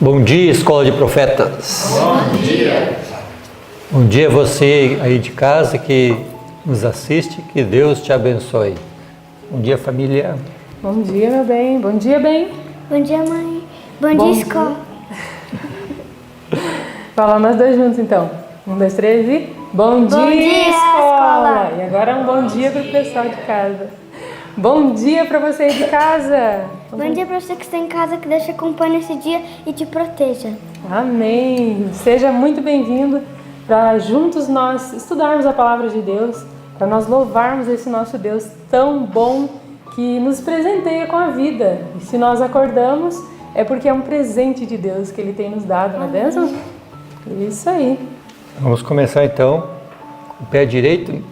Bom dia, Escola de Profetas. Bom dia. Bom dia você aí de casa que nos assiste, que Deus te abençoe. Bom dia, família. Bom dia, meu bem. Bom dia, bem. Bom dia, mãe. Bom dia, escola. Fala nós dois juntos, então. 1, 2, 3 e... Bom dia, escola! E agora um bom dia para o pessoal de casa. Bom dia para você aí de casa. Bom dia para você que está em casa, que Deus te acompanhe nesse dia e te proteja. Amém! Seja muito bem-vindo para juntos nós estudarmos a palavra de Deus, para nós louvarmos esse nosso Deus tão bom que nos presenteia com a vida. E se nós acordamos, é porque é um presente de Deus que Ele tem nos dado, não é mesmo? Isso aí. Vamos começar então com o pé direito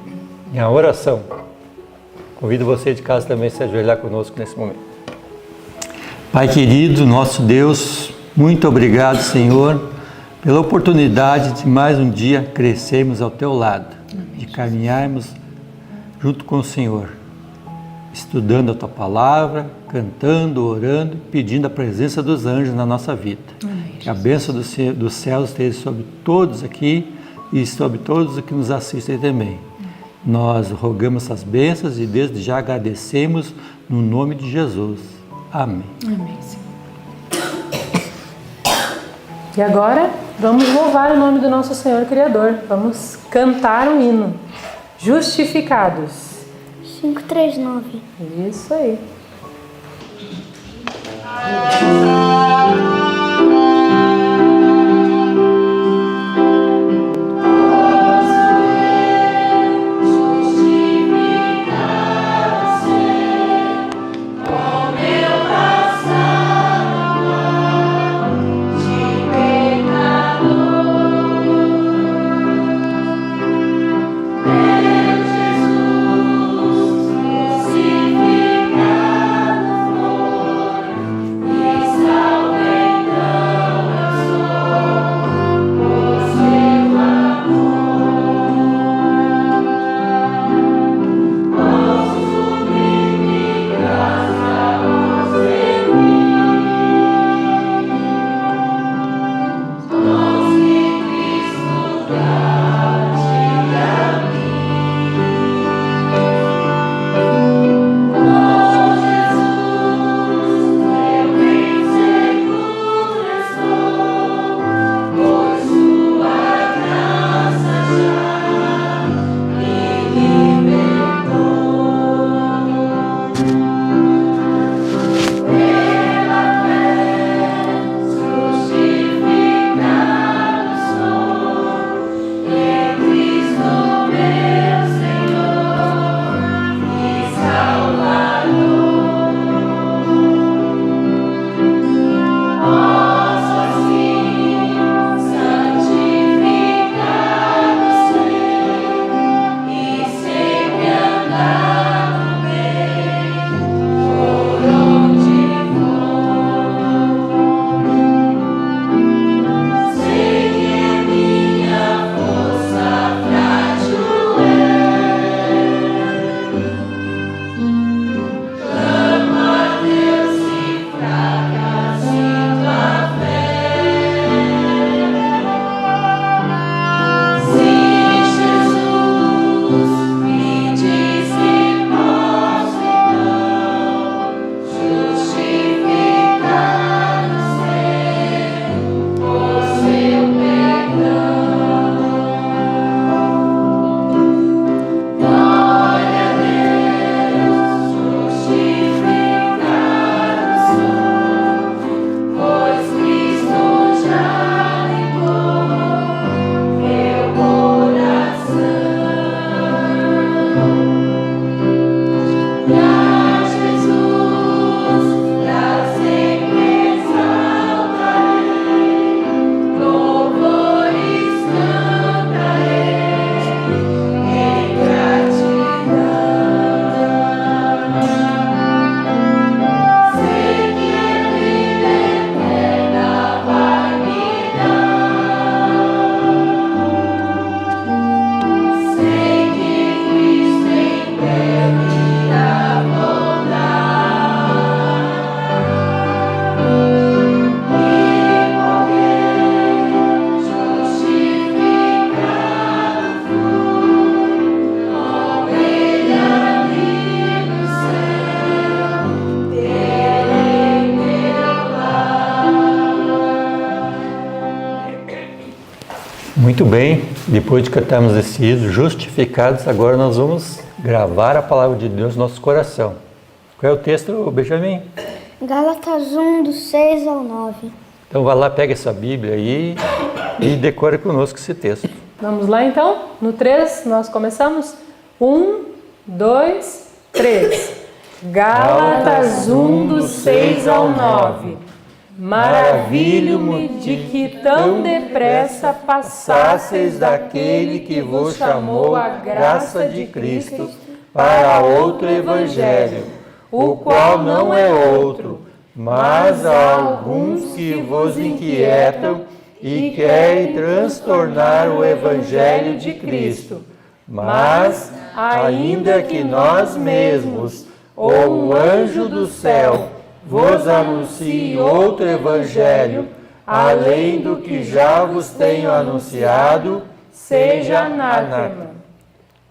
em a oração. Convido você de casa também a se ajoelhar conosco nesse momento. Pai querido, nosso Deus, muito obrigado, Senhor, pela oportunidade de mais um dia crescermos ao Teu lado, de caminharmos junto com o Senhor, estudando a Tua palavra, cantando, orando, pedindo a presença dos anjos na nossa vida. Amém. Que a bênção dos céus esteja sobre todos aqui e sobre todos os que nos assistem também. Nós rogamos essas bênçãos e desde já agradecemos no nome de Jesus. Amém. Amém, Senhor. E agora vamos louvar o nome do nosso Senhor Criador. Vamos cantar um hino. Justificados. 539. Isso aí. Salve Muito bem, depois de cantarmos esse hino, justificados, agora nós vamos gravar a palavra de Deus no nosso coração. Qual é o texto, Benjamin? Gálatas 1, do 6 ao 9. Então vá lá, pega essa Bíblia aí e decore conosco esse texto. Vamos lá então? No 3 nós começamos. 1, 2, 3. Gálatas 1, do 6 ao 9. Maravilho-me de que tão depressa passasseis daquele que vos chamou a graça de Cristo para outro evangelho, o qual não é outro, mas há alguns que vos inquietam e querem transtornar o evangelho de Cristo. Mas, ainda que nós mesmos, ou um anjo do céu, vos anuncie outro evangelho, além do que já vos tenho anunciado, seja anátema.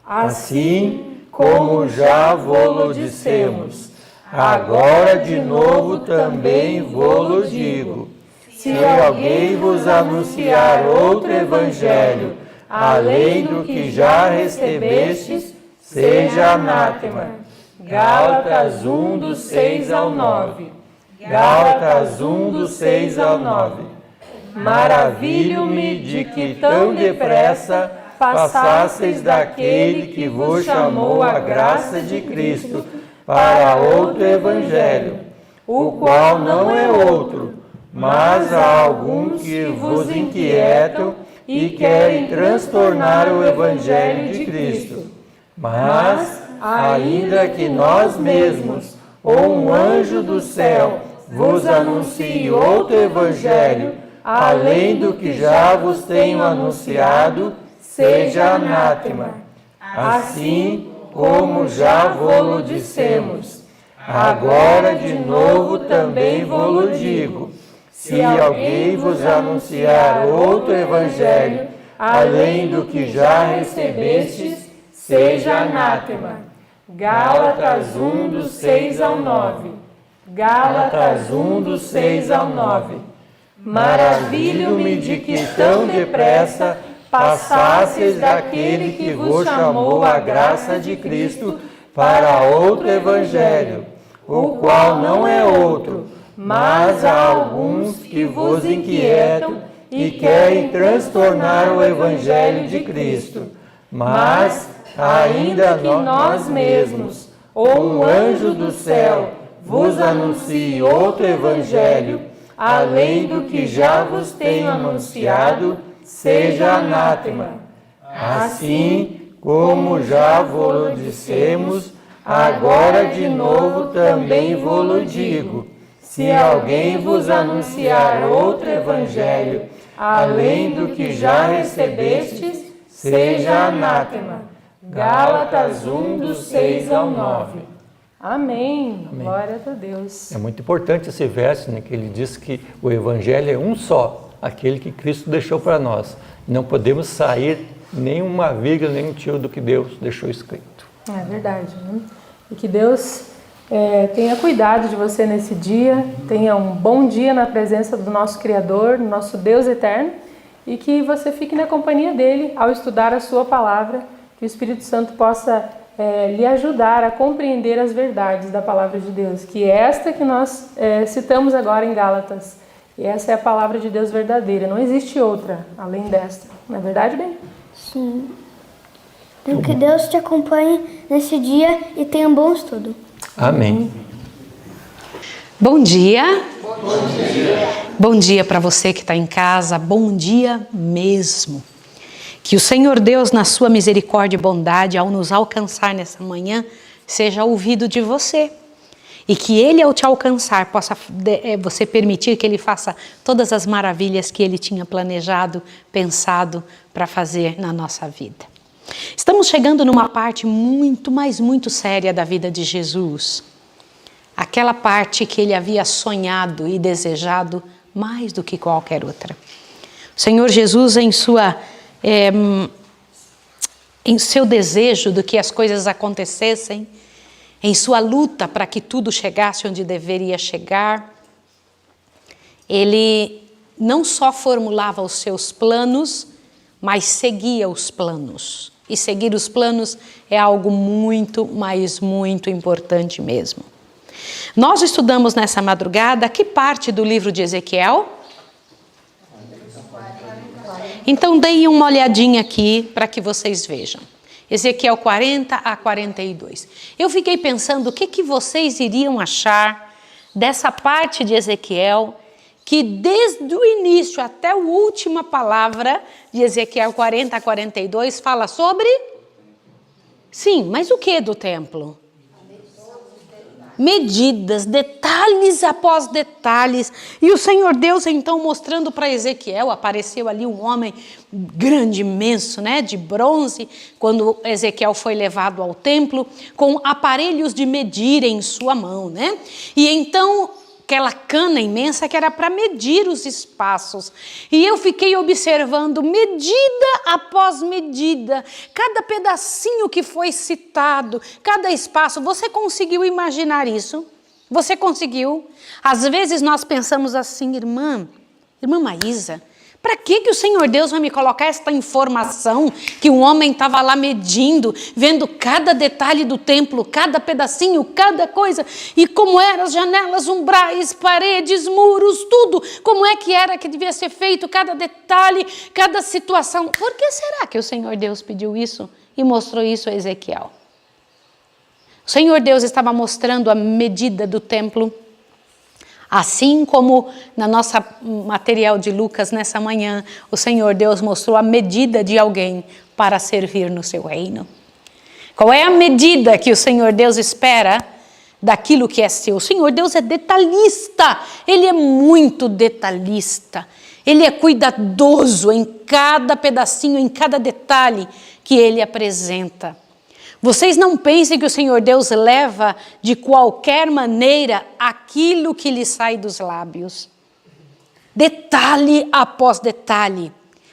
Assim como já vô-lo dissemos, agora de novo também vô-lo digo. Se alguém vos anunciar outro evangelho, além do que já recebestes, seja anátema. Gálatas 1, do 6 ao 9. Gálatas 1, do 6 ao 9. Maravilho-me de que tão depressa passasseis daquele que vos chamou a graça de Cristo para outro evangelho, o qual não é outro, mas há alguns que vos inquietam e querem transtornar o evangelho de Cristo. Mas, ainda que nós mesmos, ou um anjo do céu, vos anuncie outro evangelho, além do que já vos tenho anunciado, seja anátema. Assim como já vô-lo dissemos, agora de novo também vô-lo digo. Se alguém vos anunciar outro evangelho, além do que já recebestes, seja anátema. Gálatas 1, do 6 ao 9. Gálatas 1, do 6 ao 9. Maravilho-me de que tão depressa passasseis daquele que vos chamou a graça de Cristo para outro evangelho, o qual não é outro, mas há alguns que vos inquietam e querem transtornar o evangelho de Cristo. Mas, ainda que nós mesmos, ou um anjo do céu, vos anuncie outro evangelho, além do que já vos tenho anunciado, seja anátema. Assim como já vô-lo dissemos, agora de novo também vô-lo digo. Se alguém vos anunciar outro evangelho, além do que já recebestes, seja anátema. Gálatas 1, do 6 ao 9. Amém. Glória a Deus. É muito importante esse verso, né, que ele diz que o evangelho é um só, aquele que Cristo deixou para nós. Não podemos sair nenhuma vírgula, nenhum tio do que Deus deixou escrito. É verdade, né? E que Deus tenha cuidado de você nesse dia, tenha um bom dia na presença do nosso Criador, nosso Deus eterno, e que você fique na companhia dele ao estudar a sua palavra, que o Espírito Santo possa lhe ajudar a compreender as verdades da palavra de Deus, que é esta que nós citamos agora em Gálatas. E essa é a palavra de Deus verdadeira, não existe outra além desta. Não é verdade, bem? Sim. Então que Deus te acompanhe nesse dia e tenha um bom estudo. Amém. Bom dia. Bom dia. Bom dia para você que está em casa. Bom dia mesmo. Que o Senhor Deus, na sua misericórdia e bondade, ao nos alcançar nessa manhã, seja ouvido de você. E que Ele, ao te alcançar, possa você permitir que Ele faça todas as maravilhas que Ele tinha planejado, pensado para fazer na nossa vida. Estamos chegando numa parte muito, mas muito séria da vida de Jesus. Aquela parte que Ele havia sonhado e desejado mais do que qualquer outra. O Senhor Jesus, em seu desejo de que as coisas acontecessem, em sua luta para que tudo chegasse onde deveria chegar, Ele não só formulava os seus planos, mas seguia os planos. E seguir os planos é algo muito, mas muito importante mesmo. Nós estudamos nessa madrugada que parte do livro de Ezequiel? Então deem uma olhadinha aqui para que vocês vejam. Ezequiel 40 a 42. Eu fiquei pensando o que vocês iriam achar dessa parte de Ezequiel, que desde o início até a última palavra de Ezequiel 40 a 42 fala sobre... Sim, mas o que do templo? Medidas, detalhes após detalhes. E o Senhor Deus então mostrando para Ezequiel, apareceu ali um homem grande, imenso, né, de bronze, quando Ezequiel foi levado ao templo, com aparelhos de medir em sua mão, né? E então aquela cana imensa que era para medir os espaços. E eu fiquei observando medida após medida, cada pedacinho que foi citado, cada espaço. Você conseguiu imaginar isso? Você conseguiu? Às vezes nós pensamos assim, irmã Maísa, para que o Senhor Deus vai me colocar esta informação que um homem estava lá medindo, vendo cada detalhe do templo, cada pedacinho, cada coisa, e como eram as janelas, umbrais, paredes, muros, tudo, como é que era que devia ser feito, cada detalhe, cada situação. Por que será que o Senhor Deus pediu isso e mostrou isso a Ezequiel? O Senhor Deus estava mostrando a medida do templo, assim como na nossa material de Lucas nessa manhã, o Senhor Deus mostrou a medida de alguém para servir no seu reino. Qual é a medida que o Senhor Deus espera daquilo que é seu? O Senhor Deus é detalhista, Ele é muito detalhista. Ele é cuidadoso em cada pedacinho, em cada detalhe que Ele apresenta. Vocês não pensem que o Senhor Deus leva de qualquer maneira aquilo que lhe sai dos lábios. Detalhe após detalhe,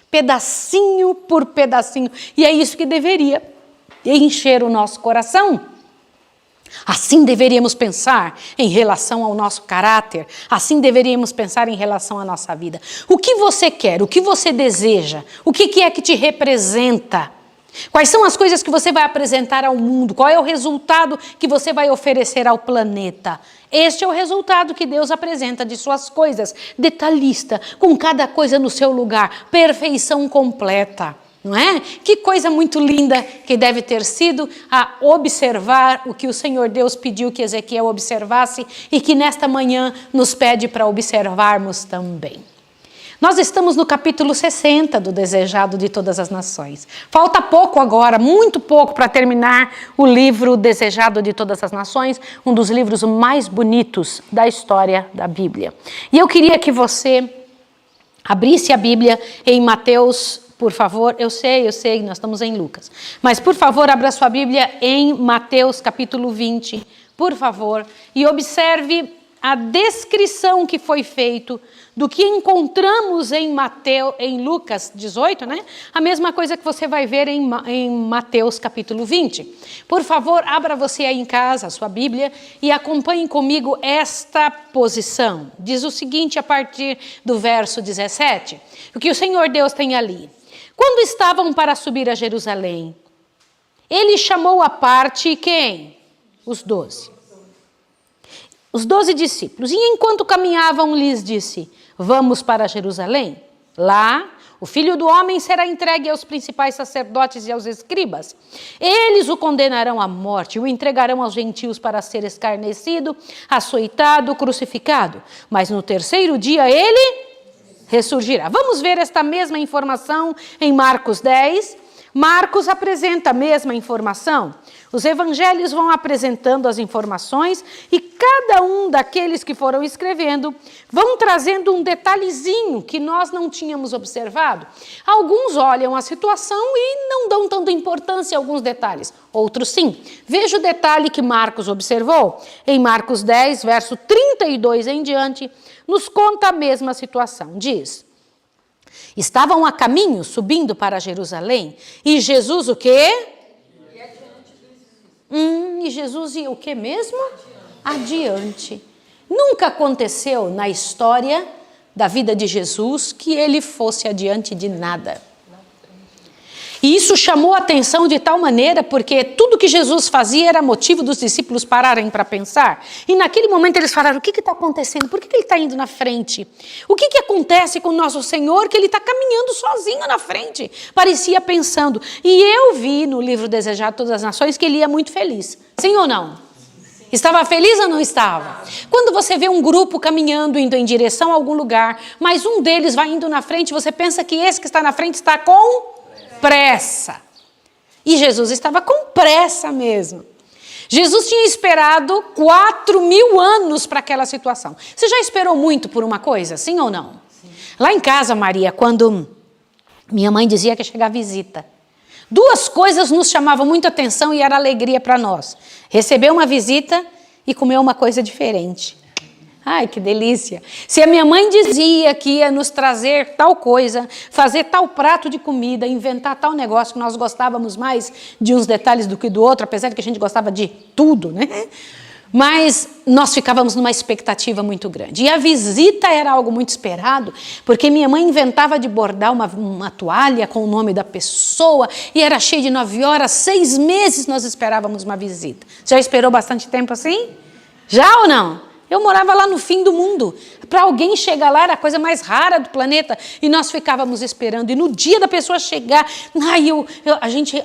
pedacinho por pedacinho. E é isso que deveria encher o nosso coração. Assim deveríamos pensar em relação ao nosso caráter, assim deveríamos pensar em relação à nossa vida. O que você quer, o que você deseja, o que é que te representa? Quais são as coisas que você vai apresentar ao mundo? Qual é o resultado que você vai oferecer ao planeta? Este é o resultado que Deus apresenta de suas coisas, detalhista, com cada coisa no seu lugar, perfeição completa, não é? Que coisa muito linda que deve ter sido a observar o que o Senhor Deus pediu que Ezequiel observasse e que nesta manhã nos pede para observarmos também. Nós estamos no capítulo 60 do Desejado de Todas as Nações. Falta pouco agora, muito pouco, para terminar o livro Desejado de Todas as Nações, um dos livros mais bonitos da história da Bíblia. E eu queria que você abrisse a Bíblia em Mateus, por favor. Eu sei, nós estamos em Lucas. Mas, por favor, abra sua Bíblia em Mateus, capítulo 20, por favor, e observe a descrição que foi feita do que encontramos em Lucas 18, né? A mesma coisa que você vai ver em Mateus capítulo 20. Por favor, abra você aí em casa a sua Bíblia e acompanhe comigo esta posição. Diz o seguinte a partir do verso 17, o que o Senhor Deus tem ali. Quando estavam para subir a Jerusalém, Ele chamou à parte quem? Os 12. Os 12 discípulos. E enquanto caminhavam, lhes disse: vamos para Jerusalém. Lá, o Filho do Homem será entregue aos principais sacerdotes e aos escribas. Eles o condenarão à morte, o entregarão aos gentios para ser escarnecido, açoitado, crucificado. Mas no terceiro dia ele ressurgirá. Vamos ver esta mesma informação em Marcos 10. Marcos apresenta a mesma informação. Os evangelhos vão apresentando as informações e cada um daqueles que foram escrevendo vão trazendo um detalhezinho que nós não tínhamos observado. Alguns olham a situação e não dão tanta importância a alguns detalhes, outros sim. Veja o detalhe que Marcos observou. Em Marcos 10, verso 32 em diante, nos conta a mesma situação. Diz: estavam a caminho, subindo para Jerusalém, e Jesus o quê? E Jesus ia o que mesmo? Adiante. Nunca aconteceu na história da vida de Jesus que ele fosse adiante de nada. E isso chamou a atenção de tal maneira, porque tudo que Jesus fazia era motivo dos discípulos pararem para pensar. E naquele momento eles falaram, o que está acontecendo? Por que ele está indo na frente? O que acontece com o nosso Senhor que ele está caminhando sozinho na frente? Parecia pensando. E eu vi no livro Desejado de Todas as Nações que ele ia muito feliz. Sim ou não? Estava feliz ou não estava? Quando você vê um grupo caminhando, indo em direção a algum lugar, mas um deles vai indo na frente, você pensa que esse que está na frente está com pressa. E Jesus estava com pressa mesmo. Jesus tinha esperado 4.000 anos para aquela situação. Você já esperou muito por uma coisa, sim ou não? Sim. Lá em casa, Maria, quando minha mãe dizia que ia chegar visita, 2 coisas nos chamavam muita atenção e era alegria para nós. Receber uma visita e comer uma coisa diferente. Ai, que delícia. Se a minha mãe dizia que ia nos trazer tal coisa, fazer tal prato de comida, inventar tal negócio, que nós gostávamos mais de uns detalhes do que do outro, apesar de que a gente gostava de tudo, né? Mas nós ficávamos numa expectativa muito grande. E a visita era algo muito esperado, porque minha mãe inventava de bordar uma toalha com o nome da pessoa, e era cheio de 9 horas, 6 meses nós esperávamos uma visita. Já esperou bastante tempo assim? Já ou não? Eu morava lá no fim do mundo. Para alguém chegar lá era a coisa mais rara do planeta. E nós ficávamos esperando. E no dia da pessoa chegar, a gente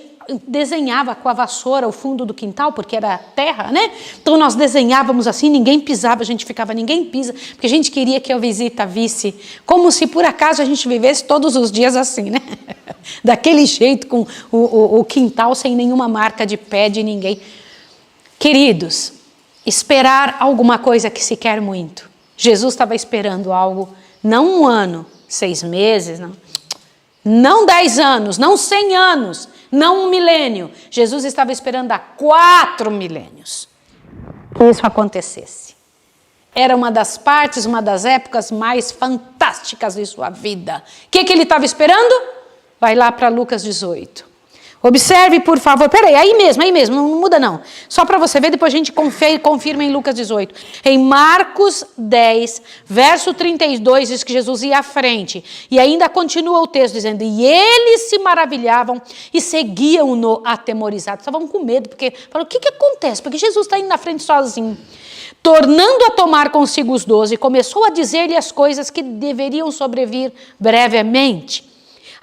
desenhava com a vassoura o fundo do quintal, porque era terra, né? Então nós desenhávamos assim, ninguém pisava, a gente ficava, ninguém pisa, porque a gente queria que a visita visse, como se por acaso a gente vivesse todos os dias assim, né? Daquele jeito, com o quintal sem nenhuma marca de pé de ninguém. Queridos, esperar alguma coisa que se quer muito. Jesus estava esperando algo, não 1 ano, 6 meses, não 10 anos, não 100 anos, não 1 milênio. Jesus estava esperando há 4 milênios que isso acontecesse. Era uma das partes, uma das épocas mais fantásticas de sua vida. O que ele estava esperando? Vai lá para Lucas 18. Observe, por favor. Peraí, aí mesmo, não muda não. Só para você ver, depois a gente confirma em Lucas 18. Em Marcos 10, verso 32, diz que Jesus ia à frente. E ainda continua o texto dizendo, e eles se maravilhavam e seguiam-no atemorizados. Estavam com medo, porque falaram, o que acontece? Porque Jesus está indo na frente sozinho. Tornando a tomar consigo os 12, começou a dizer-lhe as coisas que deveriam sobrevir brevemente.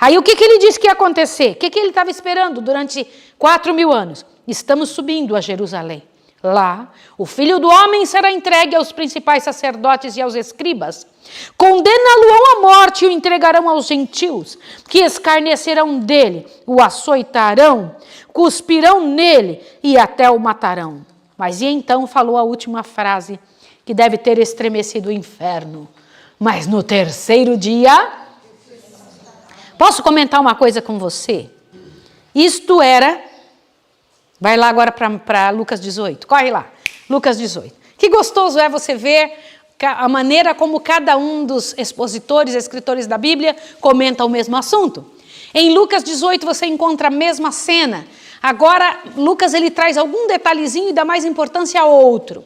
Aí o que ele disse que ia acontecer? O que ele estava esperando durante 4.000 anos? Estamos subindo a Jerusalém. Lá, o Filho do Homem será entregue aos principais sacerdotes e aos escribas. Condená-lo à morte e o entregarão aos gentios, que escarnecerão dele, o açoitarão, cuspirão nele e até o matarão. Mas e então falou a última frase, que deve ter estremecido o inferno. Mas no 3º dia... Posso comentar uma coisa com você? Isto era... Vai lá agora para Lucas 18. Corre lá. Lucas 18. Que gostoso é você ver a maneira como cada um dos expositores, escritores da Bíblia, comenta o mesmo assunto. Em Lucas 18 você encontra a mesma cena. Agora, Lucas ele traz algum detalhezinho e dá mais importância a outro.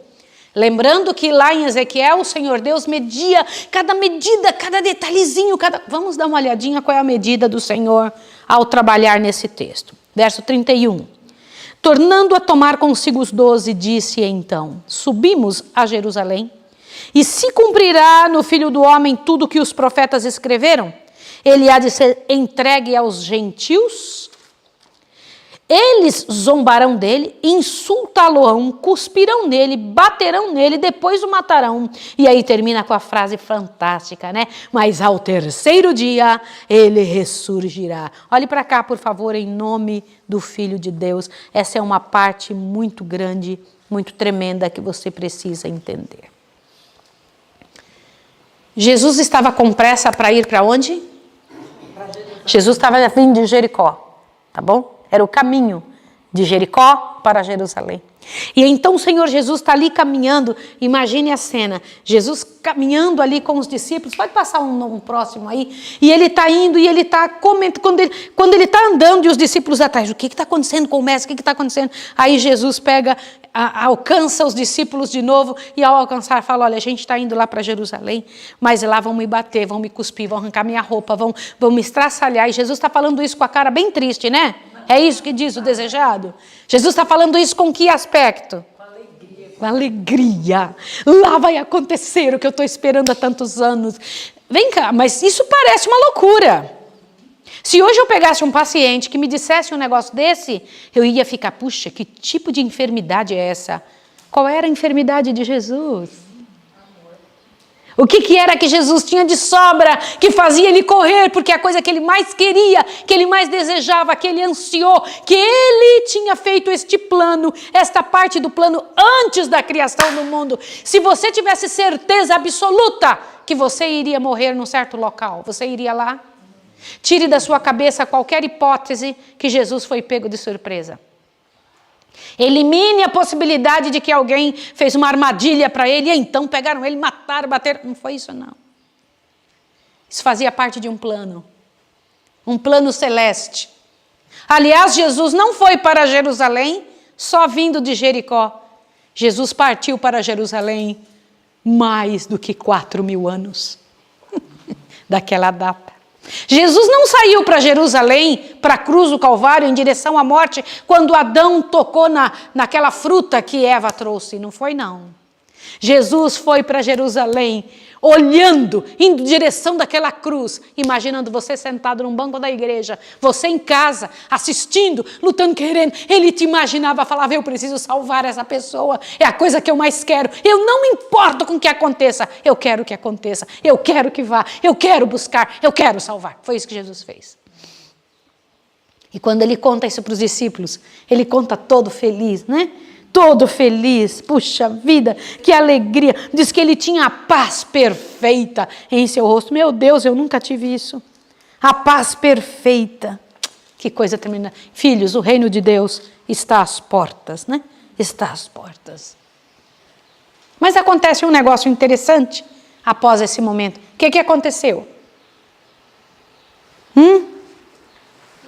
Lembrando que lá em Ezequiel, o Senhor Deus media cada medida, cada detalhezinho, Vamos dar uma olhadinha qual é a medida do Senhor ao trabalhar nesse texto. Verso 31. Tornando a tomar consigo os 12, disse então, subimos a Jerusalém, e se cumprirá no Filho do Homem tudo que os profetas escreveram, ele há de ser entregue aos gentios. Eles zombarão dele, insultá-lo-ão, cuspirão nele, baterão nele, depois o matarão. E aí termina com a frase fantástica, né? Mas ao 3º dia ele ressurgirá. Olhe para cá, por favor, em nome do Filho de Deus. Essa é uma parte muito grande, muito tremenda que você precisa entender. Jesus estava com pressa para ir para onde? Jesus estava vindo de Jericó, tá bom? Era o caminho de Jericó para Jerusalém. E então o Senhor Jesus está ali caminhando, imagine a cena, Jesus caminhando ali com os discípulos, pode passar um próximo aí, e ele está indo e ele está comentando, quando ele está andando e os discípulos atrás, o que está acontecendo com o mestre, o que está acontecendo? Aí Jesus pega alcança os discípulos de novo e ao alcançar fala, olha, a gente está indo lá para Jerusalém, mas lá vão me bater, vão me cuspir, vão arrancar minha roupa, vão me estraçalhar. E Jesus está falando isso com a cara bem triste, né? É isso que diz o desejado? Jesus está falando isso com que aspecto? Com alegria. Lá vai acontecer o que eu estou esperando há tantos anos. Vem cá, mas isso parece uma loucura. Se hoje eu pegasse um paciente que me dissesse um negócio desse, eu ia ficar, puxa, que tipo de enfermidade é essa? Qual era a enfermidade de Jesus? O que era que Jesus tinha de sobra que fazia ele correr? Porque a coisa que ele mais queria, que ele mais desejava, que ele ansiou, que ele tinha feito este plano, esta parte do plano antes da criação do mundo. Se você tivesse certeza absoluta que você iria morrer num certo local, você iria lá? Tire da sua cabeça qualquer hipótese que Jesus foi pego de surpresa. Elimine a possibilidade de que alguém fez uma armadilha para ele e então pegaram ele, mataram, bateram. Não foi isso, não. Isso fazia parte de um plano celeste. Aliás, Jesus não foi para Jerusalém só vindo de Jericó. Jesus partiu para Jerusalém mais do que 4.000 anos daquela data. Jesus não saiu para Jerusalém, para a cruz do Calvário, em direção à morte, quando Adão tocou naquela fruta que Eva trouxe. Não foi, não. Jesus foi para Jerusalém, olhando, indo em direção daquela cruz, imaginando você sentado num banco da igreja, você em casa, assistindo, lutando, querendo. Ele te imaginava, falava, eu preciso salvar essa pessoa, é a coisa que eu mais quero. Eu não me importo com o que aconteça, eu quero que aconteça, eu quero que vá, eu quero buscar, eu quero salvar. Foi isso que Jesus fez. E quando ele conta isso para os discípulos, ele conta todo feliz, né? Todo feliz, puxa vida, que alegria. Diz que ele tinha a paz perfeita em seu rosto. Meu Deus, eu nunca tive isso. A paz perfeita. Que coisa tremenda. Filhos, o reino de Deus está às portas, né? Está às portas. Mas acontece um negócio interessante após esse momento. O que aconteceu? O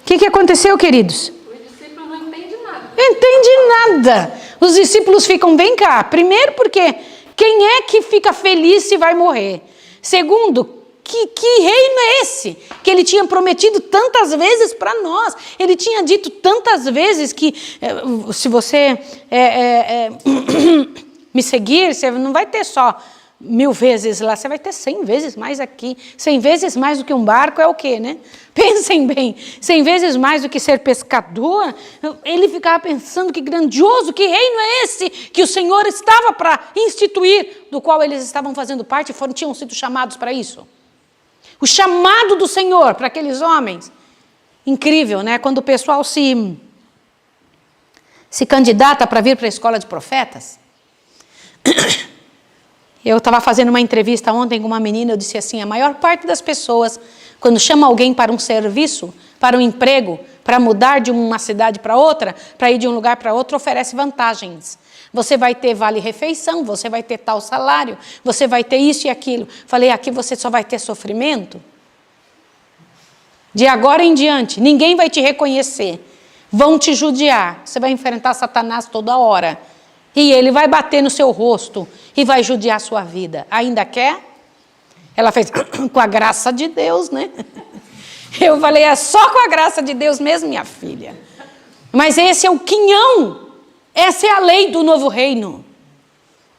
que aconteceu, queridos? O discípulo não entende nada. Não entende nada. Os discípulos ficam, vem cá. Primeiro porque quem é que fica feliz se vai morrer? Segundo, que reino é esse? Que ele tinha prometido tantas vezes para nós. Ele tinha dito tantas vezes que se você me seguir, você não vai ter só 1000 vezes lá, você vai ter 100 vezes mais aqui. 100 vezes mais do que um barco é o quê, né? Pensem bem, 100 vezes mais do que ser pescador. Ele ficava pensando que grandioso, que reino é esse que o Senhor estava para instituir, do qual eles estavam fazendo parte e tinham sido chamados para isso. O chamado do Senhor para aqueles homens. Incrível, né? Quando o pessoal se candidata para vir para a escola de profetas. Eu estava fazendo uma entrevista ontem com uma menina, eu disse assim, a maior parte das pessoas, quando chama alguém para um serviço, para um emprego, para mudar de uma cidade para outra, para ir de um lugar para outro, oferece vantagens. Você vai ter vale-refeição, você vai ter tal salário, você vai ter isso e aquilo. Falei, aqui você só vai ter sofrimento. De agora em diante, ninguém vai te reconhecer. Vão te judiar. Você vai enfrentar Satanás toda hora. E ele vai bater no seu rosto e vai judiar a sua vida. Ainda quer? Ela fez com a graça de Deus, né? Eu falei, é só com a graça de Deus mesmo, minha filha. Mas esse é o quinhão. Essa é a lei do novo reino.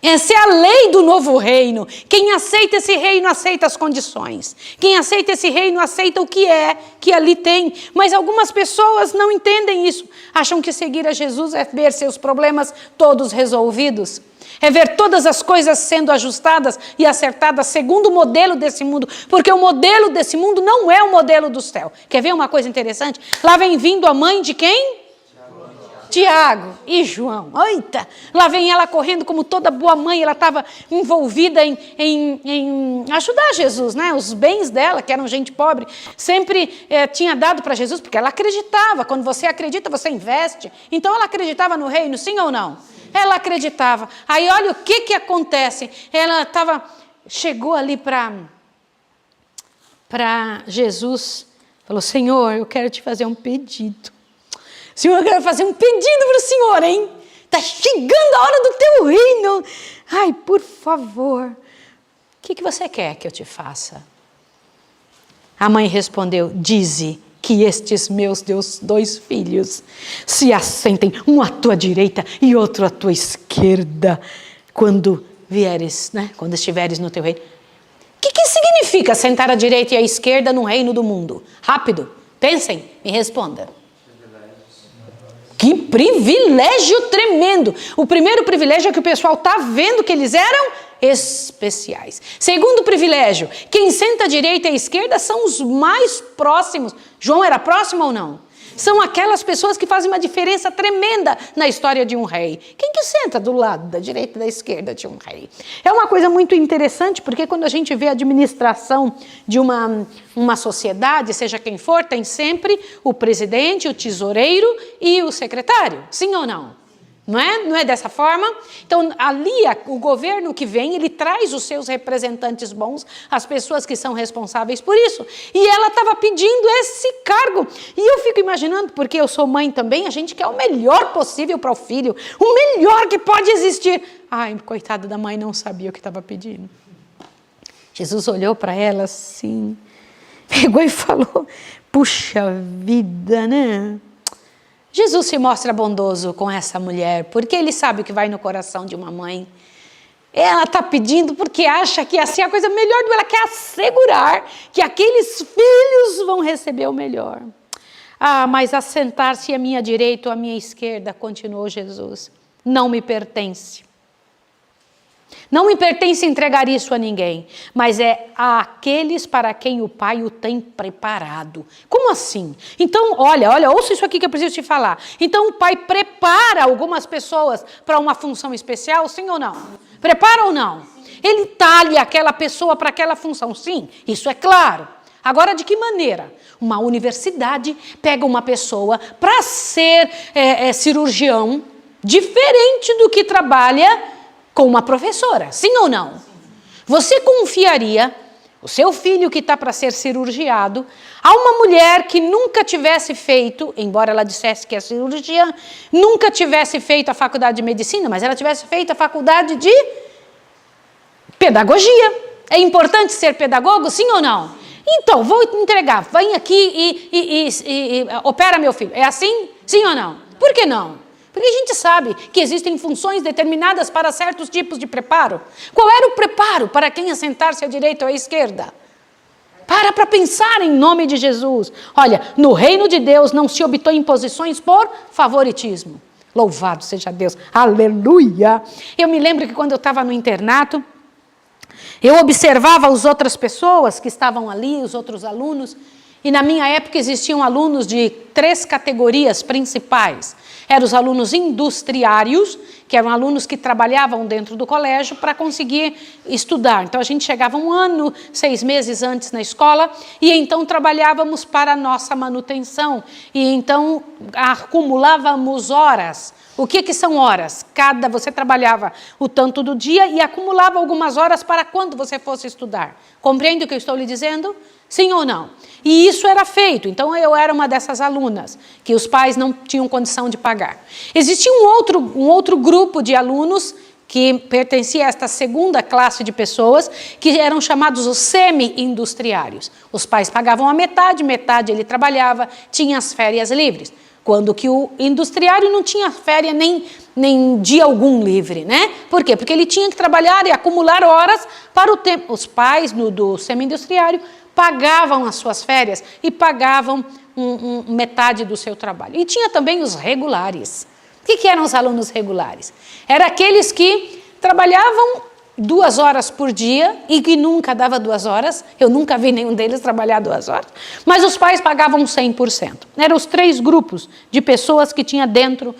Essa é a lei do novo reino. Quem aceita esse reino, aceita as condições. Quem aceita esse reino, aceita o que é, que ali tem. Mas algumas pessoas não entendem isso. Acham que seguir a Jesus é ver seus problemas todos resolvidos. É ver todas as coisas sendo ajustadas e acertadas segundo o modelo desse mundo. Porque o modelo desse mundo não é o modelo do céu. Quer ver uma coisa interessante? Lá vem vindo a mãe de quem? Tiago e João. Eita! Lá vem ela correndo como toda boa mãe. Ela estava envolvida em ajudar Jesus, né? Os bens dela, que eram gente pobre, sempre tinha dado para Jesus, porque ela acreditava. Quando você acredita, você investe. Então ela acreditava no reino, sim ou não? Ela acreditava. Aí olha o que acontece. Ela chegou ali para Jesus, falou, Senhor, eu quero te fazer um pedido. Senhor, eu quero fazer um pedido para o Senhor, hein? está chegando a hora do teu reino. Ai, por favor, o que você quer que eu te faça? A mãe respondeu, dize que estes meus 2 filhos se assentem, um à tua direita e outro à tua esquerda, quando vieres, né? Quando estiveres no teu reino. O que significa sentar à direita e à esquerda no reino do mundo? Rápido, pensem, me responda. Que privilégio tremendo! O primeiro privilégio é que o pessoal está vendo que eles eram especiais. Segundo privilégio, quem senta à direita e à esquerda são os mais próximos. João era próximo ou não? São aquelas pessoas que fazem uma diferença tremenda na história de um rei. Quem que senta do lado da direita e da esquerda de um rei? É uma coisa muito interessante, porque quando a gente vê a administração de uma sociedade, seja quem for, tem sempre o presidente, o tesoureiro e o secretário. Sim ou não? Não é? Não é dessa forma? Então, ali, o governo que vem, ele traz os seus representantes bons, as pessoas que são responsáveis por isso. E ela estava pedindo esse cargo. E eu fico imaginando, porque eu sou mãe também, a gente quer o melhor possível para o filho, o melhor que pode existir. Ai, coitada da mãe, não sabia o que estava pedindo. Jesus olhou para ela assim, pegou e falou, puxa vida, né? Jesus se mostra bondoso com essa mulher, porque ele sabe o que vai no coração de uma mãe. Ela está pedindo porque acha que assim é a coisa melhor dela, ela quer assegurar que aqueles filhos vão receber o melhor. Ah, mas assentar-se à minha direita ou à minha esquerda, continuou Jesus, não me pertence. Não me pertence entregar isso a ninguém, mas é àqueles para quem o Pai o tem preparado. Como assim? Então, olha, ouça isso aqui que eu preciso te falar. Então, o Pai prepara algumas pessoas para uma função especial, sim ou não? Prepara ou não? Ele talha aquela pessoa para aquela função, sim, isso é claro. Agora, de que maneira? Uma universidade pega uma pessoa para ser cirurgião, diferente do que trabalha com uma professora, sim ou não? Você confiaria o seu filho que está para ser cirurgiado a uma mulher que nunca tivesse feito, embora ela dissesse que é cirurgiã, nunca tivesse feito a faculdade de medicina, mas ela tivesse feito a faculdade de pedagogia. É importante ser pedagogo, sim ou não? Então, vou entregar, vem aqui e opera meu filho. É assim? Sim ou não? Por que não? Porque a gente sabe que existem funções determinadas para certos tipos de preparo. Qual era o preparo para quem assentar-se à direita ou à esquerda? Para pensar em nome de Jesus. Olha, no reino de Deus não se obtém posições por favoritismo. Louvado seja Deus. Aleluia! Eu me lembro que quando eu estava no internato, eu observava as outras pessoas que estavam ali, os outros alunos, e na minha época existiam alunos de 3 categorias principais. Eram os alunos industriários, que eram alunos que trabalhavam dentro do colégio para conseguir estudar. Então, a gente chegava 1 ano, 6 meses antes na escola, e então trabalhávamos para a nossa manutenção. E então, acumulávamos horas. O que são horas? Você trabalhava o tanto do dia e acumulava algumas horas para quando você fosse estudar. Compreende o que eu estou lhe dizendo? Sim ou não? E isso era feito. Então, eu era uma dessas alunas que os pais não tinham condição de pagar. Existia um outro grupo de alunos que pertencia a esta segunda classe de pessoas, que eram chamados os semi-industriários. Os pais pagavam a metade ele trabalhava, tinha as férias livres. Quando que o industriário não tinha férias nem dia algum livre, né? Por quê? Porque ele tinha que trabalhar e acumular horas para o tempo. Os pais do semi-industriário pagavam as suas férias e pagavam metade do seu trabalho. E tinha também os regulares. O que eram os alunos regulares? Eram aqueles que trabalhavam 2 horas por dia e que nunca dava 2 horas. Eu nunca vi nenhum deles trabalhar 2 horas. Mas os pais pagavam 100%. Eram os 3 grupos de pessoas que tinha dentro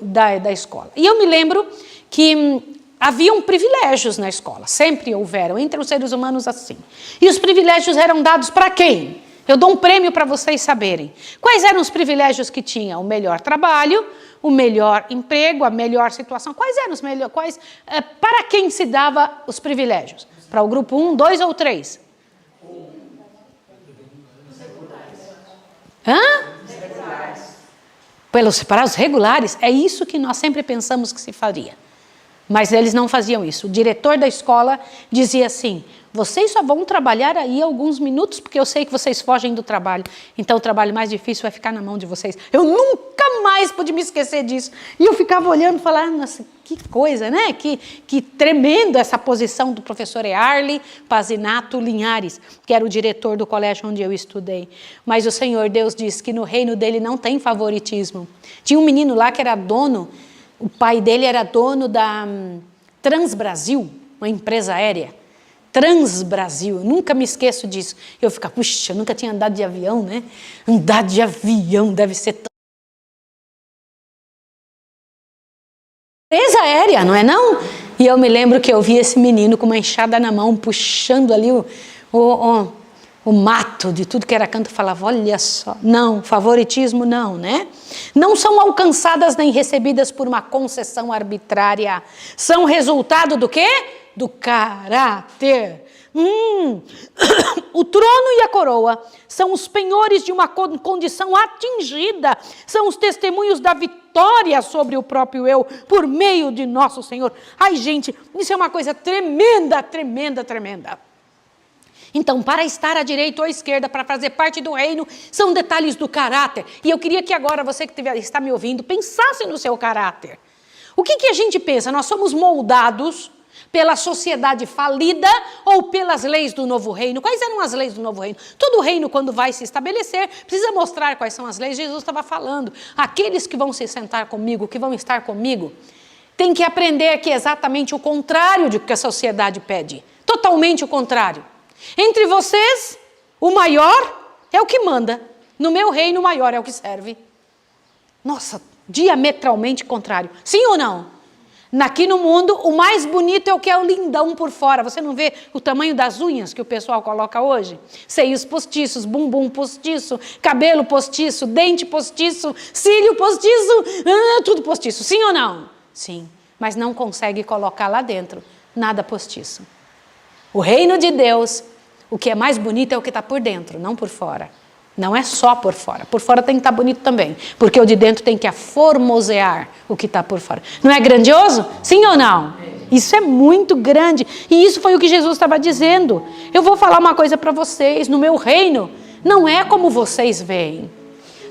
da escola. E eu me lembro que haviam privilégios na escola, sempre houveram, entre os seres humanos assim. E os privilégios eram dados para quem? Eu dou um prêmio para vocês saberem. Quais eram os privilégios que tinha? O melhor trabalho, o melhor emprego, a melhor situação. Quais eram os melhores? Para quem se dava os privilégios? Para o grupo 1, 2 ou 3? Hã? para os regulares, é isso que nós sempre pensamos que se faria. Mas eles não faziam isso. O diretor da escola dizia assim: vocês só vão trabalhar aí alguns minutos, porque eu sei que vocês fogem do trabalho. Então o trabalho mais difícil vai ficar na mão de vocês. Eu nunca mais pude me esquecer disso. E eu ficava olhando e falava: nossa, que coisa, né? Que tremendo essa posição do professor Early Pazinato Linhares, que era o diretor do colégio onde eu estudei. Mas o Senhor Deus diz que no reino dele não tem favoritismo. Tinha um menino lá que era dono, o pai dele era dono da Transbrasil, uma empresa aérea. Transbrasil, eu nunca me esqueço disso. Eu ficava, puxa, eu nunca tinha andado de avião, né? Andar de avião deve ser tão... Empresa aérea, não é não? E eu me lembro que eu vi esse menino com uma enxada na mão, puxando ali o mato de tudo que era canto. Eu falava, olha só, não, favoritismo não, né? Não são alcançadas nem recebidas por uma concessão arbitrária. São resultado do quê? Do caráter. O trono e a coroa são os penhores de uma condição atingida, são os testemunhos da vitória sobre o próprio eu, por meio de nosso Senhor. Ai, gente, isso é uma coisa tremenda, tremenda, tremenda. Então, para estar à direita ou à esquerda, para fazer parte do reino, são detalhes do caráter. E eu queria que agora, você que está me ouvindo, pensasse no seu caráter. O que a gente pensa? Nós somos moldados pela sociedade falida ou pelas leis do novo reino? Quais eram as leis do novo reino? Todo reino, quando vai se estabelecer, precisa mostrar quais são as leis. Jesus estava falando, aqueles que vão se sentar comigo, que vão estar comigo, têm que aprender que é exatamente o contrário do que a sociedade pede. Totalmente o contrário. Entre vocês, o maior é o que manda. No meu reino, o maior é o que serve. Nossa, diametralmente contrário. Sim ou não? Aqui no mundo, o mais bonito é o que é o lindão por fora. Você não vê o tamanho das unhas que o pessoal coloca hoje? Seios postiços, bumbum postiço, cabelo postiço, dente postiço, cílio postiço, tudo postiço. Sim ou não? Sim, mas não consegue colocar lá dentro nada postiço. O reino de Deus, o que é mais bonito é o que está por dentro, não por fora. Não é só por fora. Por fora tem que estar bonito também, porque o de dentro tem que aformosear o que está por fora. Não é grandioso? Sim ou não? Isso é muito grande. E isso foi o que Jesus estava dizendo. Eu vou falar uma coisa para vocês. No meu reino, não é como vocês veem.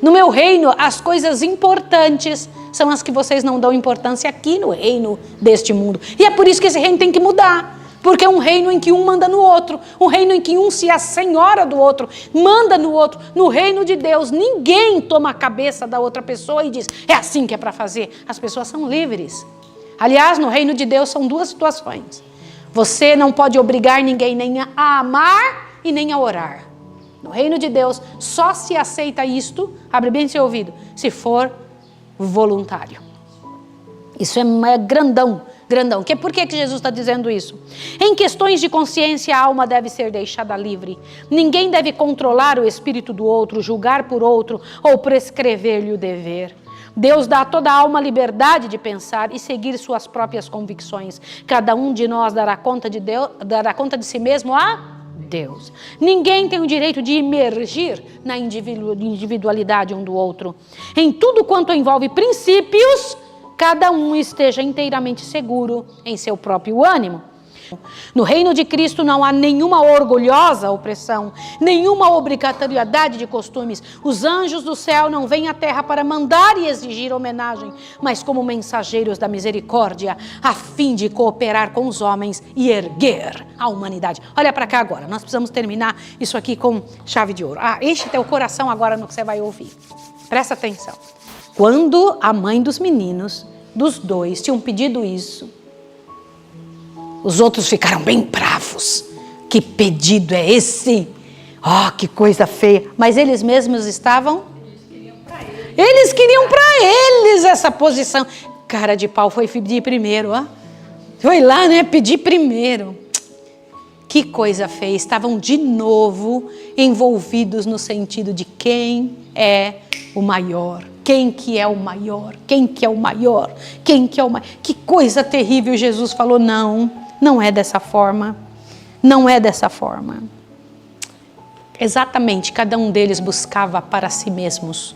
No meu reino, as coisas importantes são as que vocês não dão importância aqui no reino deste mundo. E é por isso que esse reino tem que mudar. Porque é um reino em que um manda no outro, um reino em que um se assenhora do outro, manda no outro. No reino de Deus, ninguém toma a cabeça da outra pessoa e diz, é assim que é para fazer. As pessoas são livres. Aliás, no reino de Deus são duas situações. Você não pode obrigar ninguém nem a amar e nem a orar. No reino de Deus, só se aceita isto, abre bem seu ouvido, se for voluntário. Isso é grandão. Grandão. Por que Jesus está dizendo isso? Em questões de consciência, a alma deve ser deixada livre. Ninguém deve controlar o espírito do outro, julgar por outro ou prescrever-lhe o dever. Deus dá a toda a alma liberdade de pensar e seguir suas próprias convicções. Cada um de nós dará conta de si mesmo a Deus. Ninguém tem o direito de imergir na individualidade um do outro. Em tudo quanto envolve princípios, cada um esteja inteiramente seguro em seu próprio ânimo. No reino de Cristo não há nenhuma orgulhosa opressão, nenhuma obrigatoriedade de costumes. Os anjos do céu não vêm à terra para mandar e exigir homenagem, mas como mensageiros da misericórdia, a fim de cooperar com os homens e erguer a humanidade. Olha para cá agora, nós precisamos terminar isso aqui com chave de ouro. Enche teu coração agora no que você vai ouvir. Presta atenção. Quando a mãe dos meninos, dos dois, tinham pedido isso, os outros ficaram bem bravos. Que pedido é esse? Que coisa feia. Mas eles mesmos estavam? Eles queriam para eles essa posição. Cara de pau, foi pedir primeiro, Foi lá, né? Pedir primeiro. Que coisa feia. Estavam de novo envolvidos no sentido de quem é o maior. Quem que é o maior? Quem que é o maior? Quem que é o maior? Que coisa terrível. Jesus falou, não é dessa forma. Não é dessa forma. Exatamente, cada um deles buscava para si mesmos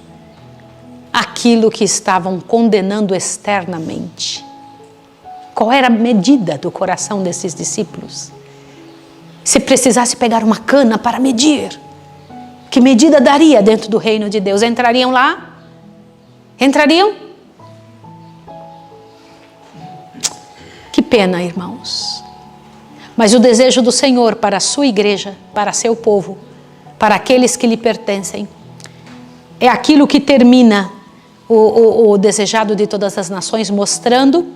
aquilo que estavam condenando externamente. Qual era a medida do coração desses discípulos? Se precisasse pegar uma cana para medir, que medida daria dentro do reino de Deus? Entrariam lá? Entrariam? Que pena, irmãos. Mas o desejo do Senhor para a sua igreja, para seu povo, para aqueles que lhe pertencem, é aquilo que termina o desejado de todas as nações, mostrando,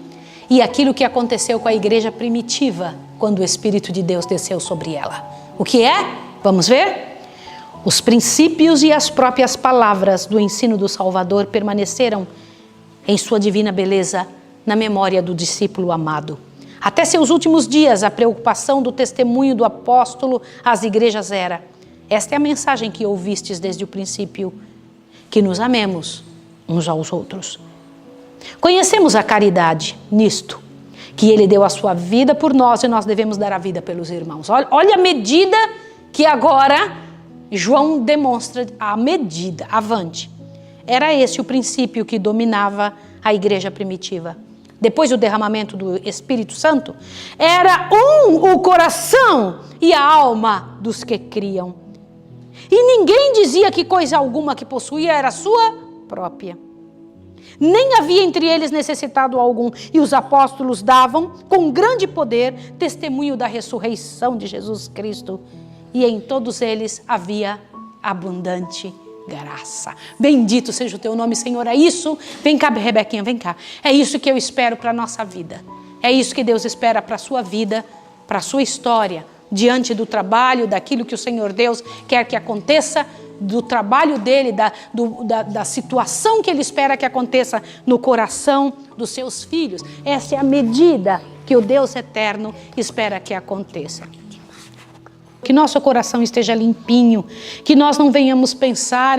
e aquilo que aconteceu com a igreja primitiva, quando o Espírito de Deus desceu sobre ela. O que é? Vamos ver? Os princípios e as próprias palavras do ensino do Salvador permaneceram em sua divina beleza na memória do discípulo amado. Até seus últimos dias, a preocupação do testemunho do apóstolo às igrejas era: esta é a mensagem que ouvistes desde o princípio, que nos amemos uns aos outros. Conhecemos a caridade nisto, que ele deu a sua vida por nós e nós devemos dar a vida pelos irmãos. Olha a medida que agora João demonstra, a medida, avante. Era esse o princípio que dominava a igreja primitiva. Depois do derramamento do Espírito Santo, era o coração e a alma dos que criam. E ninguém dizia que coisa alguma que possuía era sua própria. Nem havia entre eles necessitado algum, e os apóstolos davam, com grande poder, testemunho da ressurreição de Jesus Cristo. E em todos eles havia abundante graça. Bendito seja o teu nome, Senhor. É isso, vem cá, Rebequinha, vem cá. É isso que eu espero para a nossa vida. É isso que Deus espera para a sua vida, para a sua história, diante do trabalho, daquilo que o Senhor Deus quer que aconteça, do trabalho dele, da situação que ele espera que aconteça no coração dos seus filhos. Essa é a medida que o Deus eterno espera que aconteça. Que nosso coração esteja limpinho, que nós não venhamos pensar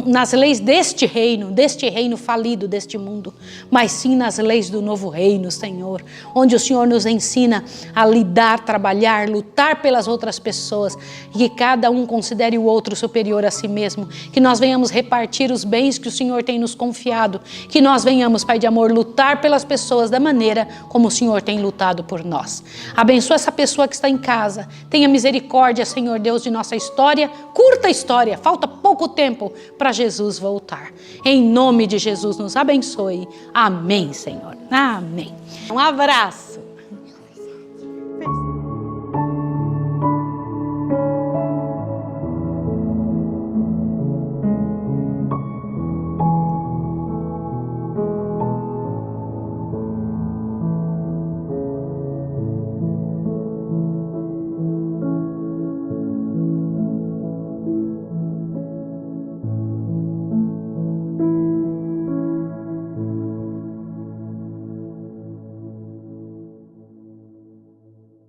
nas leis deste reino falido deste mundo, mas sim nas leis do novo reino, Senhor, onde o Senhor nos ensina a lidar, trabalhar, lutar pelas outras pessoas, e que cada um considere o outro superior a si mesmo, que nós venhamos repartir os bens que o Senhor tem nos confiado, que nós venhamos, Pai de amor, lutar pelas pessoas da maneira como o Senhor tem lutado por nós. Abençoa essa pessoa que está em casa, tenha misericórdia, Senhor Deus, de nossa história, curta história, falta pouco tempo para Jesus voltar. Em nome de Jesus, nos abençoe. Amém, Senhor. Amém. Um abraço.